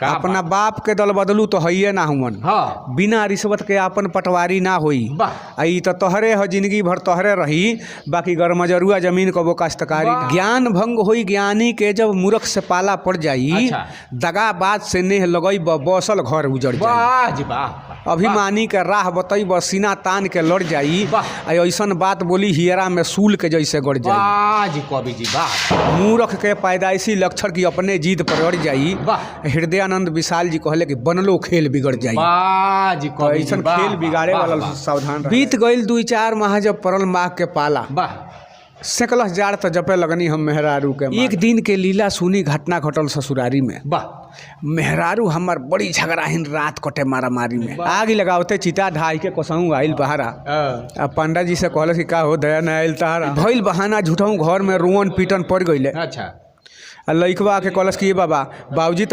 अपना बाप के दल बदलू तो हइये ना हुमन। हाँ। बिना रिश्वत के आपन पटवारी ना होई। आई तो तोहरे ह जिंदगी भर तोहरे रही, बाकी गरमजरुआ जमीन कबो काश्तकारी। ज्ञान भंग होई ज्ञानी के जब मूर्ख से पाला पड़ जाई। अच्छा। दगाबाज से नेह लगई बसल घर उजड़ जाई। अभिमानी के राह बतई सीना तान के लड़ जाई। ऐसन बात बोली हियरा में सूल के जैसे गड़ जाई। कवि जी मूर्ख के पैदाइशी लक्षण की अपने जीत पर अड़ जाई। हृदयानंद विशाल जी कहले कि बनलो खेल बिगड़ जाई। ऐसन खेल बिगाड़े वाला सावधान। बीत गईल 2-4 माह जब परल माह के पाला। सेकलस जार तो जपे लगनी हम मेहरारू के। एक दिन के लीला सुनी घटना घटल ससुरारी में। मेहरारू हमार बड़ी झगड़ाहीन रात कटे मारा मारी में। आग लगावते चिता ढाई के कोसहू आइल बहारा। अब पंडा जी से कहल कि का हो दया न आइल तारा। भइल बहाना झूठऊ घर में रोवन पीटन पड़ गईले। अच्छा। लइकवा के कहलस कि बाबा बाबूजी